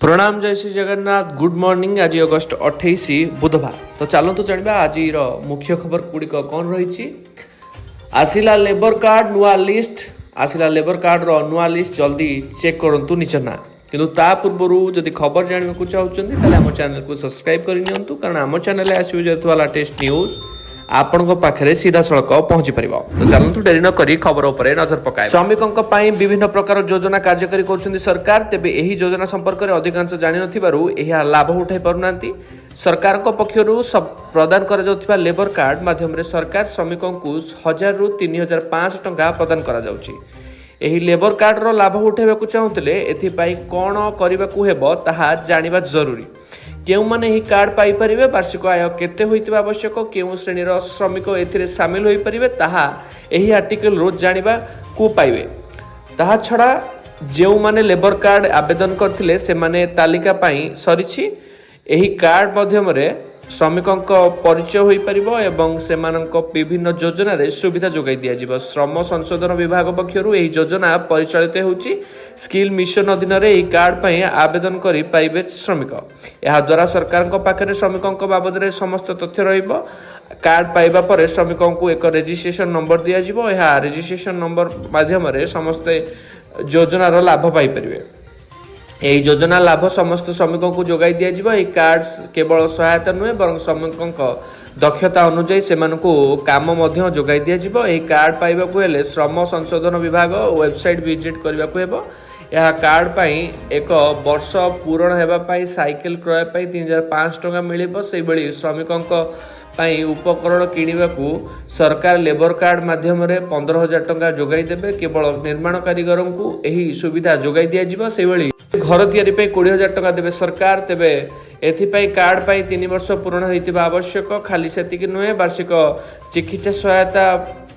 प्रणाम जय Shri Jagannath good morning. आज अगस्ट 28 बुधवार। तो चलतु जाना आज मुख्य खबर गुड़िक कौन रही। आसिला लेबर कार्ड नुआ लिस्ट आसिला लेबर कार्ड नुआ लिस्ट जल्दी चेक करूँ निज ना किंतु ता पूर्व जदि खबर जानवा चाहते आम चैनल को सब्सक्राइब करनी कारण आम चैनल आसो लेटेस्ट न्यूज आपण पाखे सीधा सड़क पहुंची पार। तो चलतु डेरी न करी खबर उपर नजर पकाए। श्रमिकों विभिन्न प्रकार योजना कार्यकारी कर सरकार तेबे एही योजना संपर्क में अधिकांश जानि नथिबारु एहा लाभ उठाई पारुना। सरकार पक्षरु प्रदान कर लेबर कार्ड माध्यम सरकार श्रमिकों को 1000 रु 3500 टंका प्रदान करा जाउछि। एही लेबर कार्ड रो लाभ उठाइबाकु चाहुतले एथिपाई कोन करिबाकु हेबो ताहा जानिबा जरूरी। केउ माने ही कार्ड पाई परिबे, वार्षिक आय केते होइतिबा आवश्यक, केउ श्रेणीर श्रमिक एथिरे शामिल होई परिबे ताहा एही आर्टिकल रो जानिबा को पाइबे। ताहा छडा जेउ माने लेबर कार्ड आवेदन करथिले से माने तालिका पाई सरिछि। एही कार्ड माध्यम रे श्रमिकों परिचय हो पारिबो एवं सेमानंको विभिन्न योजना रे सुविधा जोगाई दिया जिवो। श्रम संशोधन विभाग पक्षरु एही योजना परिचालित होउची। स्किल मिशन अधीन रे एही कार्ड पई आवेदन करि पाइबे श्रमिक। एहा द्वारा सरकार को पाखरे श्रमिकों बाबद रे समस्त तथ्य रहिबो। कार्ड पाइबा परे श्रमिकों को एक रजिस्ट्रेशन नंबर दिया जिवो। एहा रजिस्ट्रेशन नंबर माध्यम रे समस्त योजना रो लाभ पाई परिबे। यही योजना लाभ समस्त श्रमिकों को जोगाई दिया जिवो। एही कार्ड्स केवल सहायता नुहे बरं श्रमिकों दक्षता अनुसार से काम मध्य जोगाई दिया जिवो। एही कार्ड पाइबा को हेले श्रम संशोधन विभाग वेबसाइट विजिट करबा को हेबो। यह कार्ड पाई एक वर्ष पूरण हेबा पाई साइकिल क्रय पाई 3500 टंका मिलिबो। सेहि बेली श्रमिकों पाई उपकरण किणवाकू सरकार लेबर कार्ड माध्यम रे 15000 टंका जोगाई देबे। केवल निर्माण कारीगरों को यही सुविधा जोगाई दिया जिवो। सेहि बेली घर तैयारी 20000 टंका देबे सरकार। तेबे एथिपाई कार्ड पाई 3 वर्ष पूर्ण होइतिबा आवश्यक। खाली सेतिक नुहे, वार्षिक चिकित्सा सहायता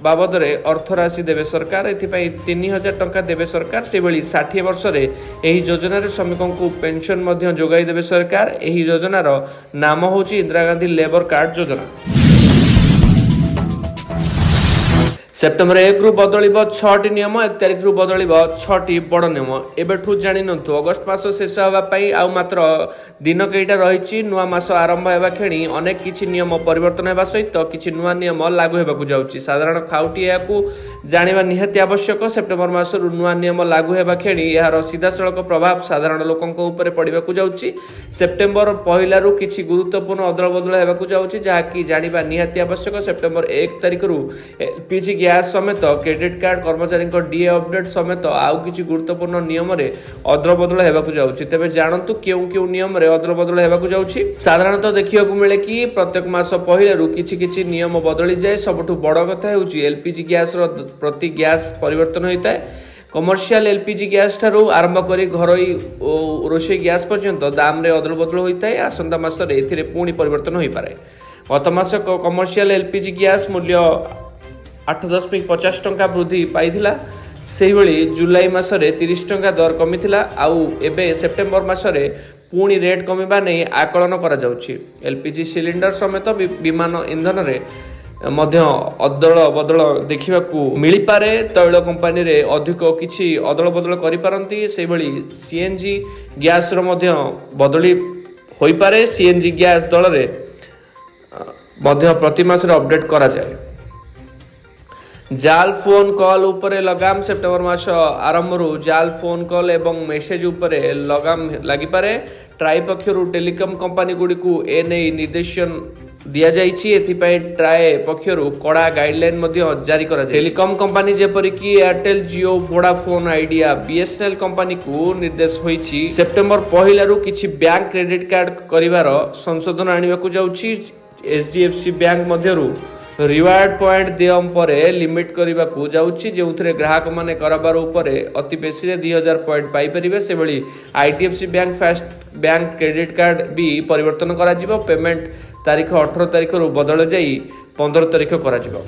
बाबद रे अर्थ राशि देबे सरकार। एथिपाई 3000 टंका देबे सरकार। से बेली 60 वर्ष रे एही योजना रे श्रमिकों को पेंशन मध्य जोगाई देबे सरकार। एही योजना रो नाम होची इंदिरा गांधी लेबर कार्ड योजना। सेप्टेम्बर 1 रु बदलिबो 6टी नियम, 1 तारिख रु बदलिबो 6टी बड़ नियम। एबेठू जानि नंतु अगस्त मास शेष होबा पई आ मात्र दिन केइटा रहिछि। नुआ मास आरंभ हेबा खेणी अनेक किछि नियम परिवर्तन हेबा सहित किछि नुआ नियम लागू हेबाकू जाउछि। साधारण खाउटी याकू जानिबा निहाती आवश्यक। सेप्टेम्बर मास रु नुआ नियम लागू हेबा खेणी यार सीधा सड़क प्रभाव साधारण लोकंक ऊपर पड़िबाकू जाउछि। सेप्टेम्बर पहिला रु किछि गुरुत्वपूर्ण अदल बदल हेबाकू जाउछि जहा कि जानिबा निहाती आवश्यक। सेप्टेम्बर 1 तारिख रु एलपीजी गैस समेत क्रेडिट कार्ड कर्मचारी डीए अपडेट समेत आउ किछि गुरुत्वपूर्ण नियम रे अदल बदल हेबाकू जाउछि। तेबे जानंतु केउ नियम रे अदल बदल हेबाकू जाउछि। साधारणतः देखिବାକୁ मिले कि प्रत्येक मास पहिला रु किछि नियम बदली जाए। सबठु बड़ कथा हेउछि एलपीजी गैस रो प्रति गैस परिवर्तन होइताय। कमर्शियल एलपीजी गैस ठारू आरंभ करी घरोई रोषे गैस पर्यंत दाम रे अदल बदल होइताय। आसंता मास रे एथिरे पुणी परिवर्तन होई पारे। गत मास कमर्शियल एलपीजी गैस मूल्य 8.50 टंका वृद्धि पाइथिला। सेहिभଳି जुलाई मासरे 30 टंका दर कमिथिला। आउ एबे सेप्टेम्बर मासरे पुणी रेट कमिबा नै आकलन करा जाउछि। एलपीजी सिलिंडर समेत विमान इंधन रे मध्य अदल बदल देखिबाकू मिली पारे। तैल कंपनी रे अधिक किछि अदल बदल करि पारंती। सेहिभଳି सीएनजी गैस रो मध्य बदली होई पारे। सीएनजी गैस दल रे मध्य प्रति मास रे अपडेट करा जाय। जाल फोन कॉल उपरे लगाम। सेप्टेम्बर मास आरंभ रु जाल फोन कॉल एवं मेसेज उपरे लगाम लागि पारे। ट्राई पक्षरु टेलिकम कंपनी गुडी को एने निर्देशन दिया जाइछि। एथिपाई ट्राई पक्षरु कड़ा गाइडलाइन मध्य जारी करा जाय। टेलिकम कंपनी जेपरि कि एयरटेल, जियो, वोडाफोन आइडिया, बीएसएनएल कंपनी को निर्देश होइछि। सेप्टेम्बर पहिला रु किछि बैंक क्रेडिट कार्ड करिवार संशोधन आनिबाकू जाउछि। एचडीएफसी बैंक मध्यरु रिवार्ड पॉइंट देम परे लिमिट करबा को जाउछि जेउथरे ग्राहक माने कराबार उपरे अति बेसी रे 2000 पॉइंट पाई परिबे। से बेली IDFC bank first bank credit card भी परिवर्तन करा जिवो। पेमेंट तारीख 18 तारीख रु बदल जाई 15 तारीख करा जिवो।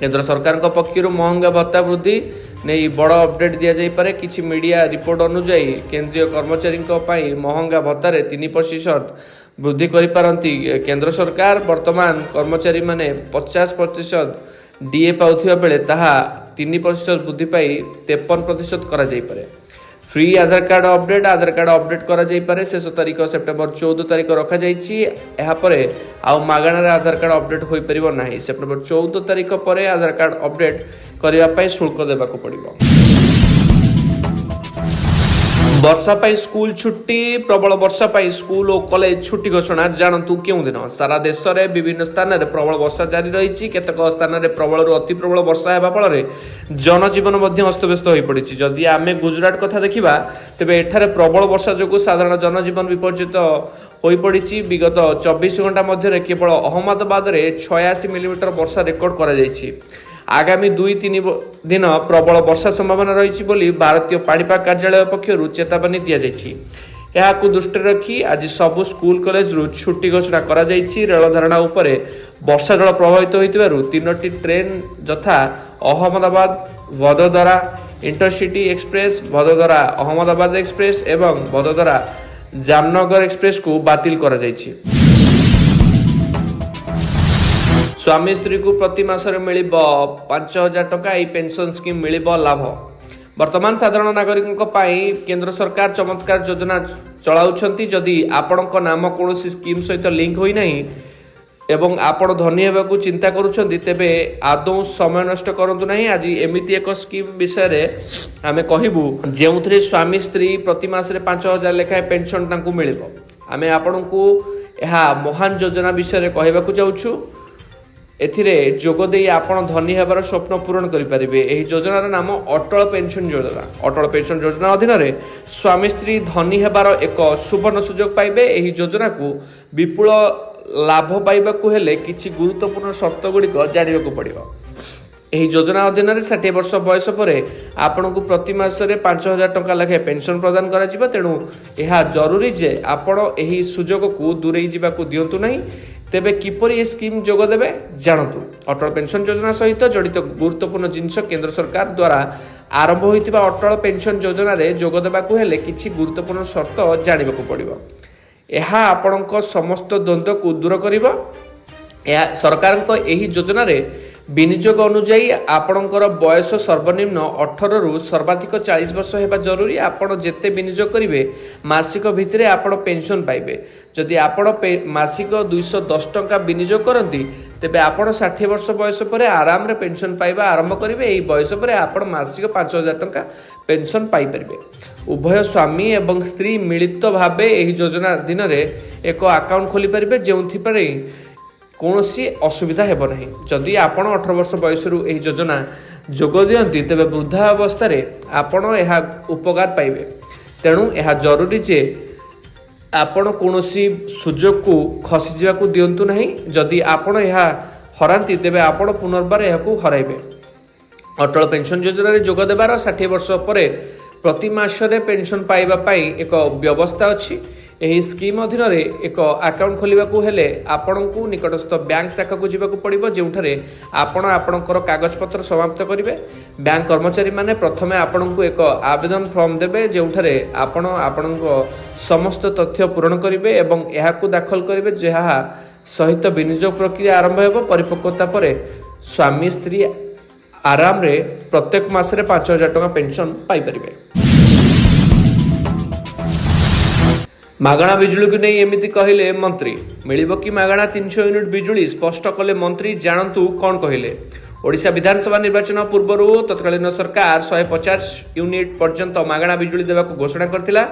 केंद्र सरकार को पक्षरु महंगा भत्ता वृद्धि नै बड़ अपडेट दिया जाई पारे। किछि मीडिया रिपोर्ट अनुसार केंद्रीय कर्मचारी पई महंगा भत्ता रे 3% वृद्धि करिपारंती केंद्र सरकार। वर्तमान कर्मचारी माने 50% डीए पाउथिबा बेले ताहा 3% वृद्धि पाई 53% करा जाई पारे। फ्री आधार कार्ड अपडेट करा जाई पारे शेष तारीख सेप्टेम्बर 14 तारीख रखा जाइछि। एहा परे आउ मागणार आधार कार्ड अपडेट होई परिबो नाही। सेप्टेम्बर 14 तारीख परे आधार कार्ड अपडेट करिया पई शुल्क देबाको पड़िबो। वर्षा पाई स्कूल छुट्टी प्रबल वर्षा पाई स्कूल और कॉलेज छुट्टी घोषणा जानतु क्यों दिन सारा देश में विभिन्न स्थान में प्रबल वर्षा जारी रही। केतक स्थान में प्रबल अति प्रबल वर्षा होगा फल जनजीवन अस्तव्यस्त हो पड़ी। जदि आम गुजरात कथा देखा तेरे एठारे प्रबल वर्षा जो साधारण जनजीवन विपर्जित हो पड़ी। विगत 24 घंटा मध्य केवल अहमदाबाद में 86 मिलीमीटर वर्षा रेकर्ड कर आगामी 2-3 दिन प्रबल वर्षा संभावना रही बोली भारतीय पाणीपाग कार्यालय पक्षर चेतावनी दि जाए। दृष्टि रखी आज सबु स्कूल कॉलेज रु छुट्टी घोषणा करा जाइछि। रेल धारणा उपरे वर्षा जल प्रभावित होइतिबारु 3टी ट्रेन यथा Ahmedabad Vadodara intercity express, Vadodara Ahmedabad express एवं वडोदरा जामनगर एक्सप्रेस को बातिल करा जाइछि। स्वामी स्त्री को प्रति मासरे मिल 5,000 टका पेंशन स्कीम मिल लाभ। वर्तमान साधारण नागरिकों केंद्र सरकार चमत्कार योजना चलाउछंती। जदि आपणक नाम कौन स्कीम सहित लिंक होई नहीं एवं आपण धनी हेबाकू चिंता करूछंती तेबे आदौ समय नष्ट करंतु नहीं। आज एमिति एक स्कीम विषय रे आमे कहिबू जेउथरे स्वामी स्त्री प्रति मासरे 5,000 लेखाए पेंशन तांकू मिलिबो। आमे आपणकू एहा महान योजना विषय रे कहिबाकू जाउछु। एथिरे जोगदे आपण धनी हेबार स्वप्न पूरण करिपारिबे। एही योजनार नाम अटल पेंशन योजना। अटल पेंशन योजना अधीन रे स्वामी स्त्री धनी हेबार एक सुवर्ण सुजोग पाइबे। एही योजना को विपुल लाभ पाइबाकू हेले किछि गुरुत्वपूर्ण शर्त गुड़िक जानिबाकू पड़िबो। एही योजना अधीन रे 60 वर्ष बयस परे आपणकू प्रति मासरे 5,000 टका लेखे पेंशन प्रदान करा जिवो। तेणु एहा जरूरी जे आपण एही सुजोग को दूरेई जिबाकू दियंतु नाही। तेबे किपरि ए स्कीम जोग देबे जानतु। अटल पेंशन योजना सहित जड़ित गुरुत्वपूर्ण जिनस केंद्र सरकार द्वारा आरंभ होइतिबा अटल पेंशन योजना रे जोग देबाकू हेले किछि गुरुत्वपूर्ण शर्त जानिबाकू पड़िबो। एहा आपणक समस्त द्वंद्व को दूर करिबो। एहा सरकारक एही योजना रे विनियोग अनुजाई आपणकर बयस सर्वनिम्न 18 रु सर्वाधिक 40 वर्ष हेबा जरूरी। आपण जेते विनियोग करिवे मासिक भितरे आपण पेंशन पाइबे। जदि आपण मासिक 210 टंका विनियोग करंती तेबे आपण 60 वर्ष बयस परे आराम रे पेंशन पाइबा आरंभ करिवे। एही बयस परे आपण मासिक 5,000 टंका पेंशन पाइ परिबे। उभय स्वामी एवं स्त्री मिलित भावे एही योजना अधीन रे एक अकाउंट खोली परिबे जेउथि परे कौनसी असुविधा हेब नहीं। जदि आपण 18 वर्ष बयस एही योजना जोग दियंती तेबे वृद्धा अवस्था रे आपण एहा उपकार पाइबे। तेणु एहा जरूरी जे आपण कौनसी सुजोग को खसी जाकू दियंतु नहीं। जदि आपण एहा हरांती तेबे आपण पुनर्बार एहाकू हराइबे। अटल पेंशन योजना रे जोग देबार 60 वर्ष परे प्रति मासरे पेंशन पाइबा पाई एक व्यवस्था अछि। एही स्कीम अधीन रे एक अकाउंट खोलिबाकू हेले आपणकू निकटस्थ बैंक शाखा को जिबाकू पड़िबो। जेउठारे आपण आपणकर कागज पत्र समाप्त करिवे। बैंक कर्मचारी माने प्रथमे आपणकू एक आवेदन फॉर्म देबे जेउठारे आपण आपणको समस्त तथ्य पूरण करिवे एवं एहाकू दाखल करिवे। जेहा सहित विनियोग प्रक्रिया आरंभ हेबो। परिपक्वता परे स्वामी स्त्री आराम रे प्रत्येक मासरे 5,000 टका पेंशन पाई परिवे। मागणा बिजुली को नहीं एमिति कहले मंत्री। मिलिबो कि मागणा 300 यूनिट बिजुली स्पष्ट कले मंत्री। जानतु कौन कहले। ओडिशा विधानसभा निर्वाचन पूर्व तत्कालीन सरकार 150 यूनिट पर्यंत मागणा बिजुली देवाक घोषणा करथिला।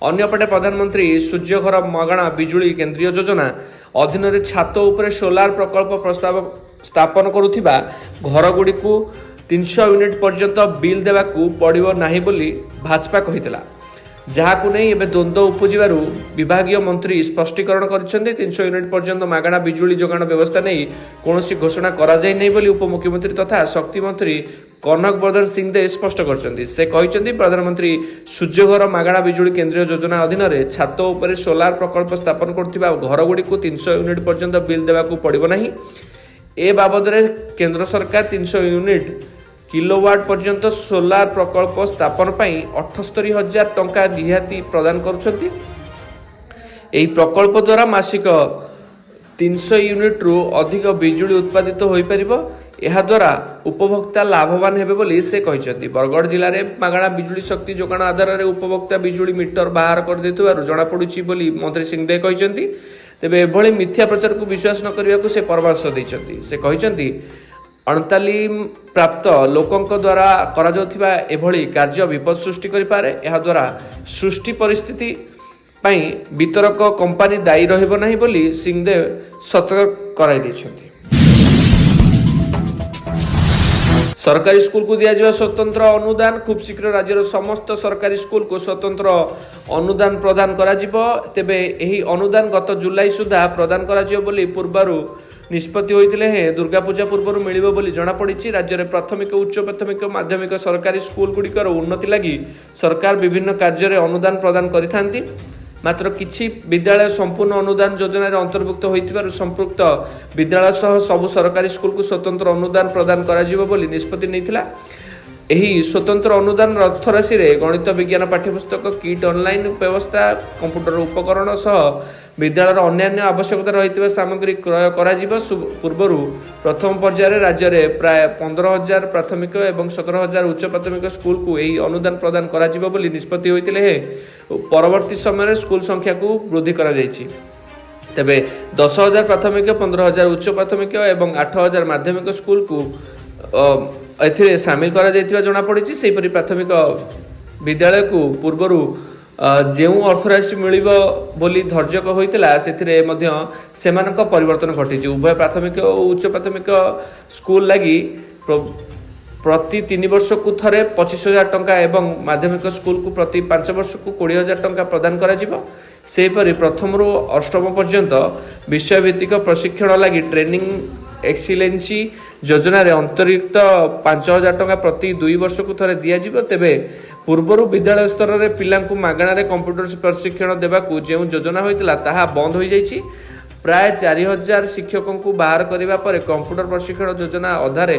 अन्यपटे प्रधानमंत्री सूर्यघर मागणा बिजुली केंद्रीय योजना अधीन रे छात उपरे सोलार प्रकल्प प्रस्ताव स्थापन करुथिबा घर गुडी को 300 यूनिट पर्यंत बिल देवाकू पड़िबो नाही बोली भाजपा कहितला। जहाकू नहीं एबे द्वंद्व उपजिबारु विभागीय मंत्री स्पष्टीकरण करिसेंते। 300 यूनिट पर्यंत मागणा बिजुली जोगाण व्यवस्था नहीं कौनसी घोषणा करा जाय नहीं बोली उपमुख्यमंत्री तथा शक्ति मंत्री कनक वर्धन सिंह स्पष्ट करछंती। से कहिसेंती प्रधानमंत्री सूर्यघर मागणा बिजुली केंद्रीय योजना अधीन रे छात उपरे सोलार प्रकल्प स्थापन करथिबा घर गुडी को 300 यूनिट पर्यंत बिल देवाकू पड़िबो नाही। ए बाबद रे केंद्र सरकार 300 यूनिट किलोवाट पर्यंत सोलार प्रकल्प स्थापन पाई 78,000 टंका रिहाती प्रदान करुछंती। एही प्रकल्प द्वारा मासिक 300 यूनिट रु अधिक बिजुली उत्पादित होई परिबो। एहाद्वारा उपभोक्ता लाभवान हेबे बोली से कहिसथि। बरगढ़ जिले में मागणा बिजुली शक्ति जोगाण आधार में उपभोक्ता बिजुली मीटर बाहर कर देथिबारु जणा पडुछि बोली मंत्री सिंहदेव कहिसथि। तेबे एभଳି मिथ्या प्रचार को विश्वास न करने को से परामर्श देइछथि। से कहिसथि अणतालीम प्राप्त लोकंक द्वारा करा जाउथिबा एभଳି कार्य विपद सृष्टि करि पारे। एहा द्वारा सृष्टि परिस्थिति पई वितरक कंपनी दायी रहिबो नाही बोली सिंहदेव सतर्क कराई दैछथि। सरकारी स्कूल को दिया जावा स्वतंत्र अनुदान। खूब शीघ्र राज्यर समस्त सरकारी स्कूल को स्वतंत्र अनुदान प्रदान करा जिवो। तेबे एही अनुदान गत जुलाई सुधा प्रदान करा जिवो बोली पूर्वरु निष्पत्ति होइतिले हे दुर्गा पूजा पूर्वरु मिलिबो बोली जणा पड़िछि। राज्य में प्राथमिक उच्च प्राथमिक माध्यमिक सरकारी स्कूल गुड़िकर उन्नति लगी सरकार विभिन्न कार्य अनुदान प्रदान करिथांती। मात्र किछि विद्यालय संपूर्ण अनुदान योजना अंतर्भुक्त होइतिबारु संपृक्त विद्यालय सह सबु सरकारी स्कूल को स्वतंत्र अनुदान प्रदान करा जिवो बोली निष्पत्ति नैथिला। एही स्वतंत्र अनुदान अर्थ राशि रे गणित विज्ञान पाठ्यपुस्तक किट ऑनलाइन व्यवस्था कंप्यूटर उपकरण सह विद्यालय अन्यान्य आवश्यकता रही सामग्री क्रय करा जिवो। पूर्वरु प्रथम पर्यायर राज्य में प्राय 15,000 प्राथमिक और 17,000 उच्च प्राथमिक स्कूल को यही अनुदान प्रदान करा जिवो बोली निष्पत्ति होइतिले हे परवर्ती समय स्कूल संख्या को वृद्धि करा जायछि। तेबे 10,000 प्राथमिक 15,000 उच्च प्राथमिक और 8,000 माध्यमिक स्कूल को एथिरे शामिल करा जायतिबा जणा पड़िछि। सेहिपरि प्राथमिक विद्यालय को पूर्वरु जो अर्थराशि मिलिबो बोली धर्जक होइतिला सेथिरे मध्य सेमानक परिवर्तन घटिछि। उभय प्राथमिक और उच्च प्राथमिक स्कूल लगी प्रति 3 वर्ष को थरे 25,000 टंका एवं माध्यमिक स्कूल को प्रति 5 वर्ष को 20,000 टंका प्रदान करा जिवो। सेहिपरि प्रथम रु अष्टम पर्यंत विषय भित्तिक प्रशिक्षण लगी ट्रेनिंग एक्सीलेंसी योजना रे अंतरिक्त 5,000 टंका प्रति 2 वर्ष को थरे दिया जिवो। तेबे पूर्वरु विद्यालय स्तर रे पिलांकु मागणा रे कंप्यूटर प्रशिक्षण देबाकू जो योजना होइतिला ताहा बंद हो जाइछि। प्राय 4,000 शिक्षकों को बाहर करने पर कंप्यूटर प्रशिक्षण योजना अधारे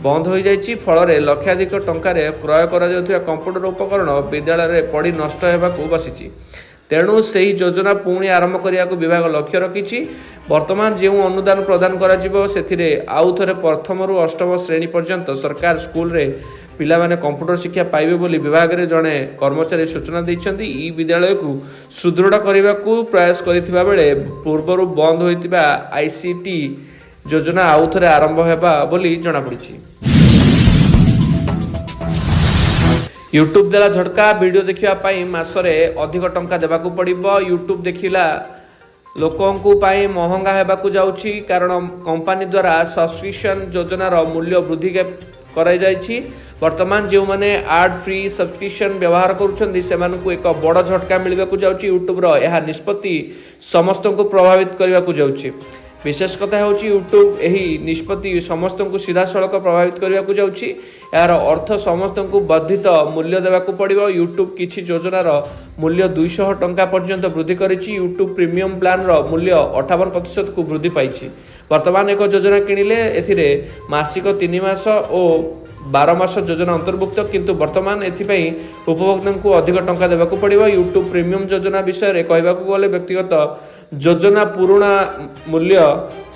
बंद हो जाइछि। फल लक्षाधिक टंकार क्रय कर कंप्यूटर उपकरण विद्यालय में पड़ी नष्ट होगाकू बसी। तेणु से ही योजना पुणी आरंभ करने को विभाग लक्ष्य रखी। वर्तमान जो अनुदान प्रदान करा आउ थे प्रथम रु अष्टम श्रेणी पर्यंत सरकार स्कूल रे पिला माने कंप्यूटर शिक्षा पाइबे बोली विभाग रे जड़े कर्मचारी सूचना दैछन्ती। ई विद्यालय को सुदृढ़ करने को प्रयास करिथिबा बेले पूर्वरु बंद होइतिबा आईसीटी योजना आउ थे आरंभ हेबा बोली जणा पड़िछि। यूट्यूब देला झटका। वीडियो देखिबा पई मासरे अधिक टंका देबाकू पड़िबो। यूट्यूब देखिला लोकंकु पाई महंगा हेबाकू जाउछि कारण कंपनी द्वारा सब्सक्रिप्शन योजनार मूल्य वृद्धि कराई जाइछि। वर्तमान जो माने एड फ्री सब्सक्रिप्शन व्यवहार करुछन्ती सेमानकु एक बड़ झटका मिलबाकू जाउछि। यूट्यूब रो यह निष्पत्ति समस्त को प्रभावित करबाकू जाउछि। विशेष कथा होछि यूट्यूब एही निष्पत्ति समस्त को सीधा सड़क प्रभावित करबाकू जाउछि। यार अर्थ समस्त को वर्धित मूल्य देबाकू पड़िबो। यूट्यूब किछि योजनार मूल्य 200 टंका पर्यंत वृद्धि करिछि। यूट्यूब प्रीमियम प्लान रो मूल्य 58% को वृद्धि पाइछि। वर्तमान एक योजना किनिले एथिरे मासिक 3 मास और 12 मास योजना अंतर्भुक्त किंतु वर्तमान एथिपई उपभोक्ता को अधिक टंका देबाकू पड़िबो। यूट्यूब प्रीमियम योजना विषय रे कहबाकू गले व्यक्तिगत योजना पुराणा मूल्य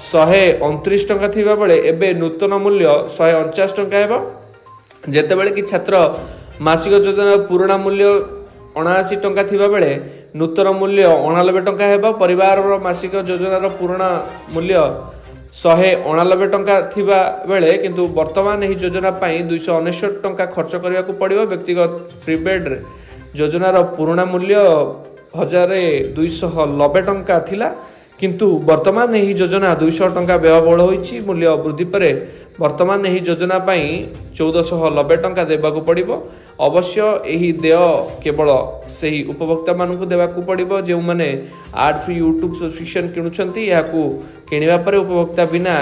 129 टंका थिबा बेले एबे नूतन मूल्य 149 टंका हेबो। जेतेबेले कि छात्र मासिक योजना पुराणा मूल्य 79 टंका थिबा बेले नूतन मूल्य 89 टंका हेबो। परिवार मासिक योजनार पुराणा मूल्य 189 टंका थिबा बेले किंतु वर्तमान एही योजना पई 269 टंका खर्च करबा को पड़िबो। व्यक्तिगत प्रीपेड योजनार पुराणा मूल्य 1,290 टंका थिला किंतु वर्तमान एही योजना 200 टंका व्ययबहुल होईछि। मूल्य वृद्धि पर वर्तमान एही योजना पई 1,490 टंका देबाकू पड़िबो। अवश्य एही देय केवल सही उपभोक्ता मानकू देबाकू पड़िबो जे माने एड फ्री यूट्यूब सब्सक्रिप्शन किनुछन्ती। याकू किनिबा पर उपभोक्ता बिना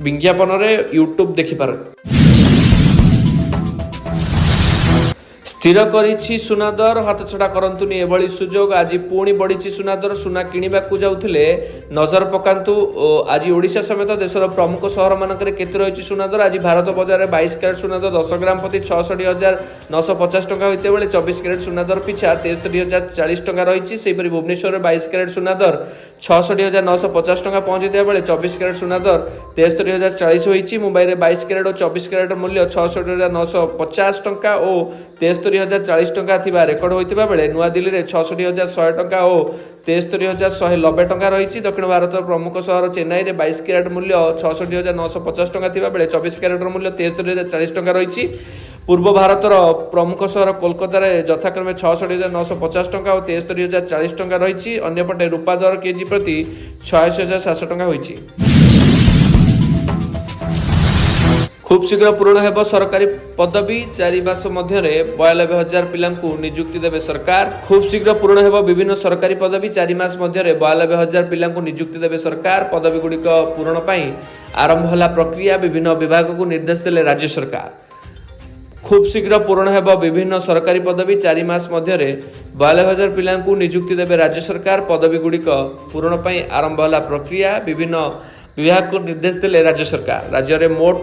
विज्ञापन रे यूट्यूब देखि पार। स्थिर करिछि सुना दर हाथछड़ा करंतुनी एभली सुजोग आज पुणी बढ़ी सुना दर सुना किणवा जाउथिले नजर पकांतु आज ओडिशा समेत देशर प्रमुख सहर मानकरे केते रहिछि सुना दर आज भारत बजार 22 कैरेट सुना दर 10 ग्राम प्रति 66,950 टंका होइते बेले 24 कैरेट सुना दर पिछा 63,040 टंका रहिछि सेहिपरि भुवनेश्वर 22 कैरेट सुना दर 66,950 टंका पहुंचैते बेले 24 कैरेट सुना दर 63,040 होइछि मुंबई रे 22 कैरेट और 24 कैरेट मूल्य 66,950 टंका और 73,040 टंका थिबा रेकर्ड होइतिबा बेले नुआ दिल्ली रे 66,100 टंका और 73,190 टंका रहिछि दक्षिण भारत प्रमुख सहर चेन्नई रे 22 कैरेट मूल्य 66,950 टंका थिबा बेले 24 कैरेट मूल्य 73,040 टंका रहिछि पूर्व भारतर प्रमुख सहर कोलकाता रे यथाक्रमे 66,950 टंका और 73,040 टंका रहिछि अन्यपटे रूपा दर केजी प्रति 86,700 टंका होइछि खूब शीघ्र पूरण हेब सरकारी पदवी 4 मास मध्य 92,000 पिलांकु नियुक्ति देवे सरकार खूब शीघ्र पूरण हेब विभिन्न सरकारी पदवी 4 मास मध्य 92,000 पिलांकु नियुक्ति देवे सरकार पदवी गुड़िक पूरण पई आरंभ होला प्रक्रिया विभिन्न विभाग को निर्देश देले राज्य सरकार खूब शीघ्र पूरण हेब विभिन्न सरकारी पदवी 4 मास मध्य 92,000 पिलांकु नियुक्ति देवे राज्य सरकार पदवी गुड़िक पूरण पई आरंभ होला प्रक्रिया विभिन्न विभाग को निर्देश देले राज्य सरकार राज्य में मोट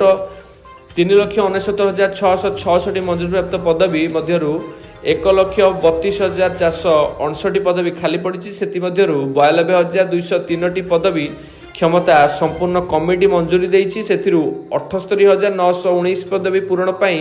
3,69,666 मंजूर प्राप्त पदवी मध्यरु 1,32,459 पदवी खाली पड़ी से 92,203 पदवी क्षमता संपूर्ण कमिटी मंजूरी देइछि से 78,919 पदवी पूरण पाई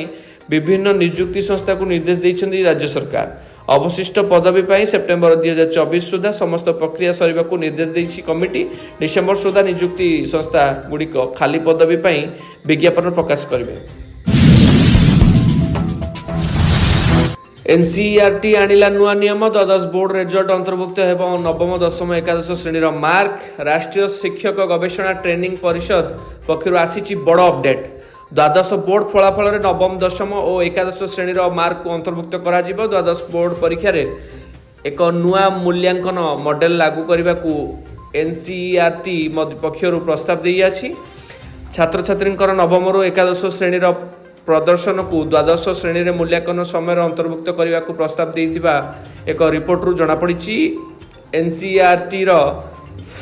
विभिन्न नियुक्ति संस्था को निर्देश देइछन्ती राज्य सरकार अवशिष्ट पदवी पाई सेप्टेम्बर 2024 सुधा समस्त प्रक्रिया सरिबा को निर्देश देइछि कमिटी डिसेंबर सुधा नियुक्ति संस्था गुड़िक खाली पदवी पाई विज्ञापन प्रकाश करिवे एनसीईआरटी आनिला नुआ नियम द्वादश बोर्ड रिजल्ट अंतर्भुक्त हेब नवम दशम एकादश श्रेणीर मार्क राष्ट्रीय शिक्षक गवेषणा ट्रेनिंग परिषद पक्षर आसी बड़ अपडेट द्वादश बोर्ड फलाफल नवम दशम और एकादश श्रेणीर मार्क को अंतर्भुक्त करा जिवो द्वादश बोर्ड परीक्षा रे एक नुआ मूल्यांकन मॉडल लागू करने को एनसीईआरटी पक्षर प्रस्ताव दी आछि छात्र छात्री नवम रु एकादश श्रेणीर प्रदर्शन को द्वादश श्रेणी रे मूल्यांकन समय अंतर्भुक्त करने को प्रस्ताव देइथिबा एक रिपोर्ट रु जଣା पड़िछि एनसीईआरटी रो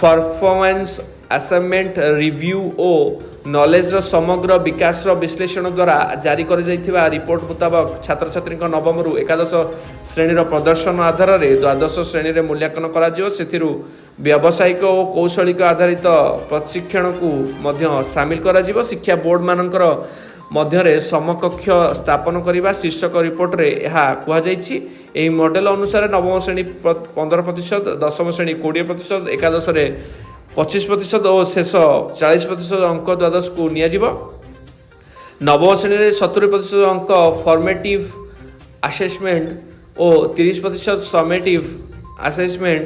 परफॉर्मेंस असेसमेंट रिव्यू और नॉलेज रो समग्र विकास रो विश्लेषण द्वारा जारी कर जाइथिबा रिपोर्ट मुताबक छात्र छात्री नवम रु एकादश श्रेणी रो प्रदर्शन आधार रे द्वादश श्रेणी रे मूल्यांकन करा जिवो सेथिरु व्यावसायिक और कौशलिक आधारित प्रशिक्षण को मध्य शामिल करा जिवो शिक्षा बोर्ड मानकर मध्यरे समकक्ष स्थापन करने शीर्षक रिपोर्ट रे यह कहुई यह मॉडल अनुसार नवम श्रेणी 15%, दशम श्रेणी 20%, एकादश 25% और शेष 40% अंक द्वादश को नियाजिब नवम श्रेणी 70% अंक फॉर्मेटिव असेसमेंट और 30% समेटिव असेसमेंट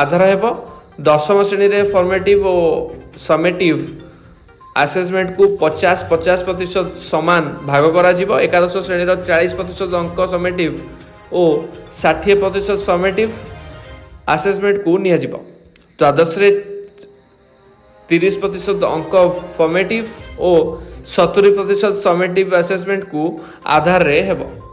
आधार हेब दशम श्रेणी फॉर्मेटिव और समेटिव असेसमेंट को 50% समान भाग करा जिवो एकादश श्रेणी 40% अंक समेटिव और 60% समेटिव असेसमेंट को निया जिवो द्वादश 30% अंक फॉर्मेटिव और 70% समेटिव असेसमेंट को आधार रे हेबो।